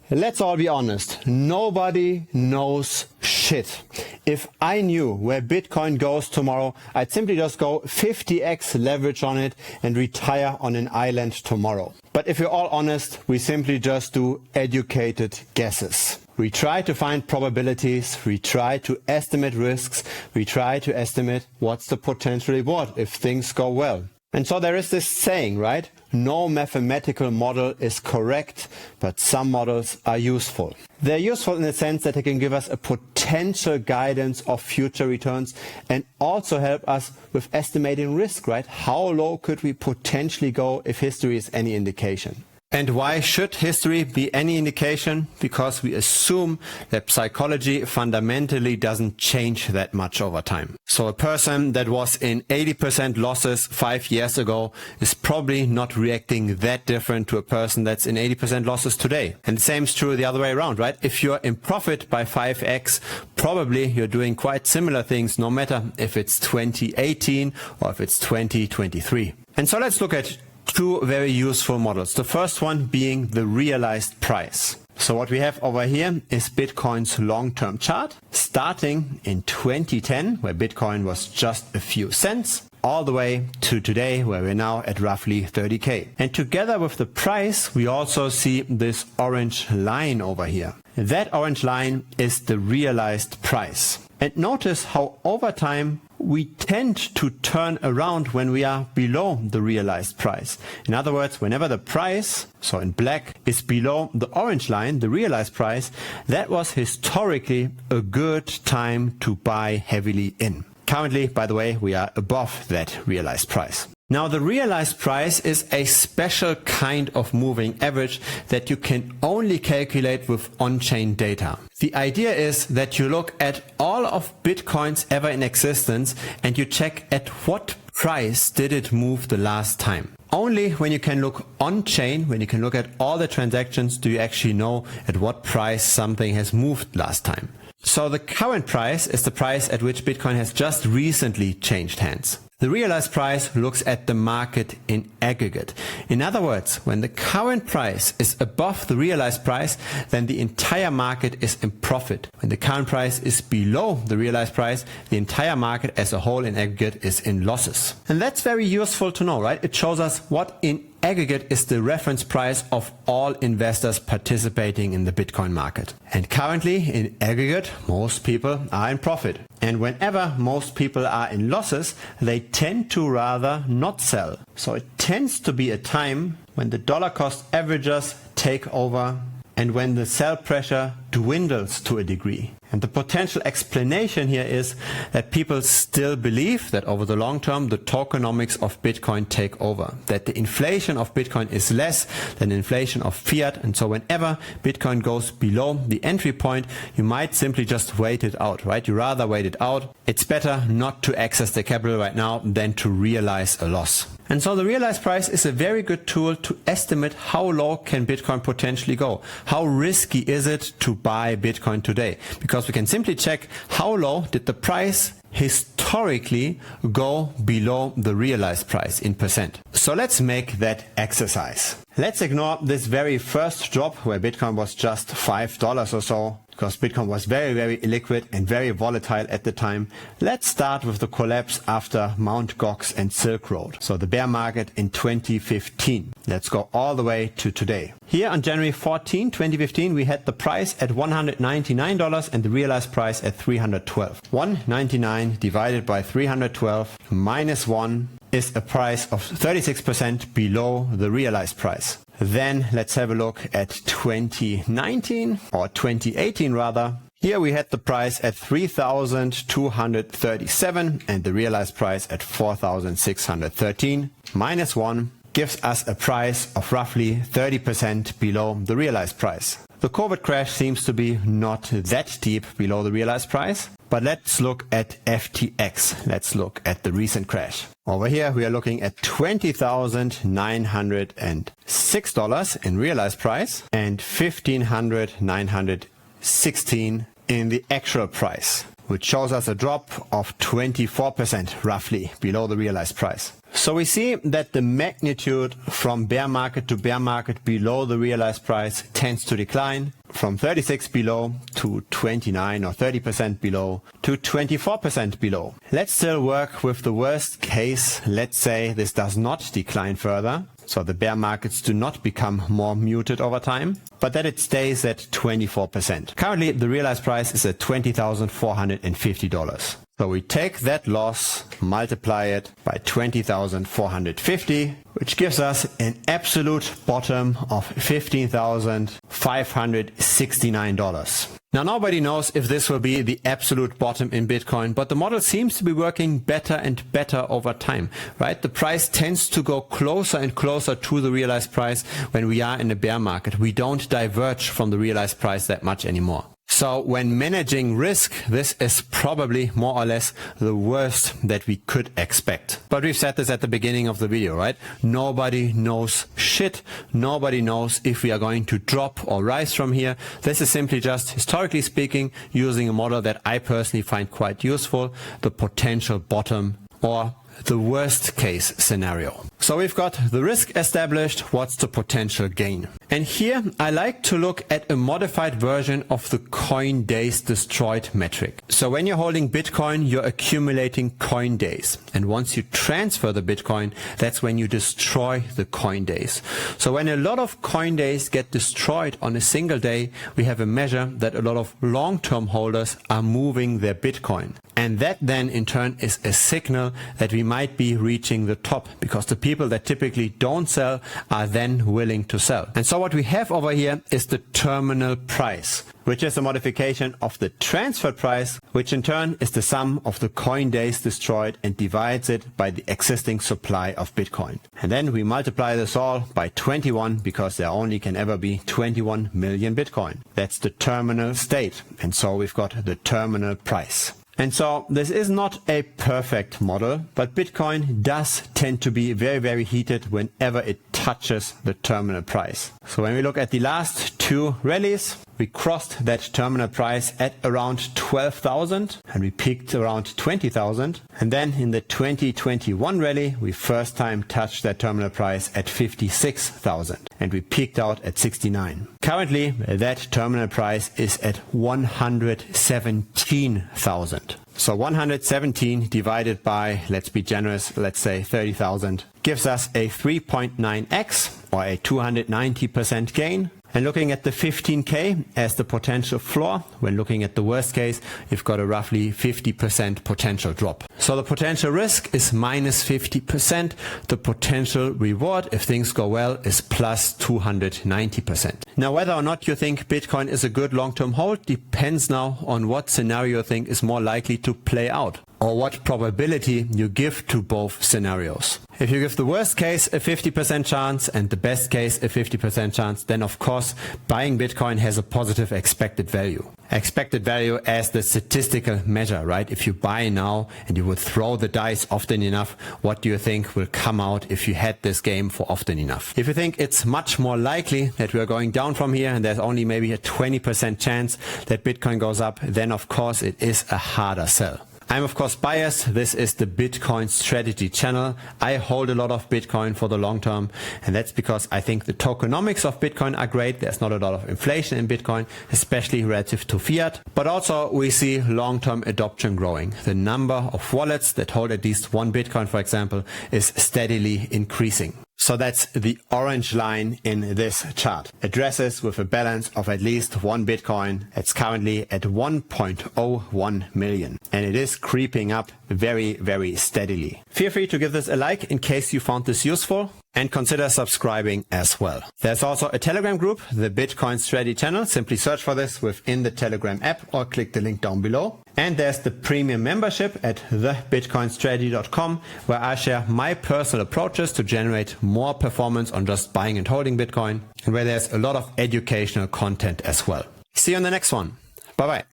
Let's all be honest, nobody knows shit. If I knew where Bitcoin goes tomorrow, I'd simply just go 50x leverage on it and retire on an island tomorrow. But if we're all honest, we simply just do educated guesses. We try to find probabilities, we try to estimate risks, we try to estimate what's the potential reward if things go well. And so there is this saying, right? No mathematical model is correct, but some models are useful. They're useful in the sense that they can give us a potential guidance of future returns and also help us with estimating risk, right? How low could we potentially go if history is any indication? And why should history be any indication? Because we assume that psychology fundamentally doesn't change that much over time. So a person that was in 80% losses 5 years ago is probably not reacting that different to a person that's in 80% losses today. And the same is true the other way around, right? If you're in profit by 5x, probably you're doing quite similar things no matter if it's 2018 or if it's 2023. And so let's look at two very useful models. The first one being the realized price. So what we have over here is Bitcoin's long-term chart starting in 2010, where Bitcoin was just a few cents, all the way to today, where we're now at roughly 30K. And together with the price, we also see this orange line over here. That orange line is the realized price. And notice how over time we tend to turn around when we are below the realized price. In other words, whenever the price, so in black, is below the orange line, the realized price, that was historically a good time to buy heavily in. Currently, by the way, we are above that realized price. Now, the realized price is a special kind of moving average that you can only calculate with on-chain data. The idea is that you look at all of Bitcoins ever in existence and you check at what price did it move the last time. Only when you can look on-chain, when you can look at all the transactions, do you actually know at what price something has moved last time. So the current price is the price at which Bitcoin has just recently changed hands. The realized price looks at the market in aggregate. In other words, when the current price is above the realized price, then the entire market is in profit. When the current price is below the realized price, the entire market as a whole in aggregate is in losses. And that's very useful to know, right? It shows us what in aggregate is the reference price of all investors participating in the Bitcoin market. And currently, in aggregate, most people are in profit. And whenever most people are in losses, they tend to rather not sell. So it tends to be a time when the dollar cost averages take over and when the sell pressure dwindles to a degree. And the potential explanation here is that people still believe that over the long term the tokenomics of Bitcoin take over, that the inflation of Bitcoin is less than the inflation of fiat, and so whenever Bitcoin goes below the entry point, you might simply just wait it out, right? You rather wait it out. It's better not to access the capital right now than to realize a loss. And so the realized price is a very good tool to estimate how low can Bitcoin potentially go. How risky is it to buy Bitcoin today? Because we can simply check how low did the price historically go below the realized price in percent. So let's make that exercise. Let's ignore this very first drop where Bitcoin was just $5 or so, because Bitcoin was very, very illiquid and very volatile at the time. Let's start with the collapse after Mt. Gox and Silk Road. So the bear market in 2015. Let's go all the way to today. Here on January 14, 2015, we had the price at $199 and the realized price at $312. 199 divided by 312 minus 1 is a price of 36% below the realized price. Then let's have a look at 2019 or 2018 rather. Here we had the price at 3,237 and the realized price at 4,613. Minus 1 gives us a price of roughly 30% below the realized price. The COVID crash seems to be not that deep below the realized price, but let's look at FTX. Let's look at the recent crash. Over here we are looking at $20,906 in realized price and $15,916 in the actual price, which shows us a drop of 24% roughly below the realized price. So we see that the magnitude from bear market to bear market below the realized price tends to decline. from 36 below to 29 or 30% below to 24% below. Let's still work with the worst case. Let's say this does not decline further, so the bear markets do not become more muted over time, but that it stays at 24%. Currently, the realized price is at $20,450. So we take that loss, multiply it by 20,450, which gives us an absolute bottom of $15,569. Now, nobody knows if this will be the absolute bottom in Bitcoin, but the model seems to be working better and better over time, right? The price tends to go closer and closer to the realized price when we are in a bear market. We don't diverge from the realized price that much anymore. So when managing risk, this is probably more or less the worst that we could expect. But we've said this at the beginning of the video, right? Nobody knows shit. Nobody knows if we are going to drop or rise from here. This is simply just, historically speaking, using a model that I personally find quite useful, the potential bottom or the worst case scenario. So we've got the risk established. What's the potential gain? And here I like to look at a modified version of the coin days destroyed metric. So when you're holding Bitcoin, you're accumulating coin days. And once you transfer the Bitcoin, that's when you destroy the coin days. So when a lot of coin days get destroyed on a single day, we have a measure that a lot of long-term holders are moving their Bitcoin. And that then in turn is a signal that we might be reaching the top, because the people that typically don't sell are then willing to sell. And so what we have over here is the terminal price, which is a modification of the transferred price, which in turn is the sum of the coin days destroyed and divides it by the existing supply of Bitcoin. And then we multiply this all by 21, because there only can ever be 21 million Bitcoin. That's the terminal state. And so we've got the terminal price. And so this is not a perfect model, but Bitcoin does tend to be very, very heated whenever it touches the terminal price. So when we look at the last two rallies, we crossed that terminal price at around 12,000 and we peaked around 20,000. And then in the 2021 rally, we first time touched that terminal price at 56,000 and we peaked out at 69. Currently, that terminal price is at 117,000. So 117 divided by, let's be generous, let's say 30,000, gives us a 3.9x or a 290% gain. And looking at the 15K as the potential floor, when looking at the worst case, you've got a roughly 50% potential drop. So the potential risk is minus 50%. The potential reward, if things go well, is plus 290%. Now, whether or not you think Bitcoin is a good long-term hold depends now on what scenario you think is more likely to play out, or what probability you give to both scenarios. If you give the worst case a 50% chance and the best case a 50% chance, then of course buying Bitcoin has a positive expected value. Expected value as the statistical measure, right? If you buy now and you would throw the dice often enough, what do you think will come out if you had this game for often enough? If you think it's much more likely that we are going down from here and there's only maybe a 20% chance that Bitcoin goes up, then of course it is a harder sell. I'm of course biased. This is the Bitcoin Strategy channel. I hold a lot of Bitcoin for the long term, and that's because I think the tokenomics of Bitcoin are great. There's not a lot of inflation in Bitcoin, especially relative to fiat, but also we see long-term adoption growing. The number of wallets that hold at least one Bitcoin, for example, is steadily increasing. So that's the orange line in this chart. Addresses with a balance of at least one Bitcoin. It's currently at 1.01 million. And it is creeping up very, very steadily. Feel free to give this a like in case you found this useful. And consider subscribing as well. There's also a Telegram group, the Bitcoin Strategy channel. Simply search for this within the Telegram app or click the link down below. And there's the premium membership at thebitcoinstrategy.com, where I share my personal approaches to generate more performance on just buying and holding Bitcoin, and where there's a lot of educational content as well. See you on the next one. Bye bye.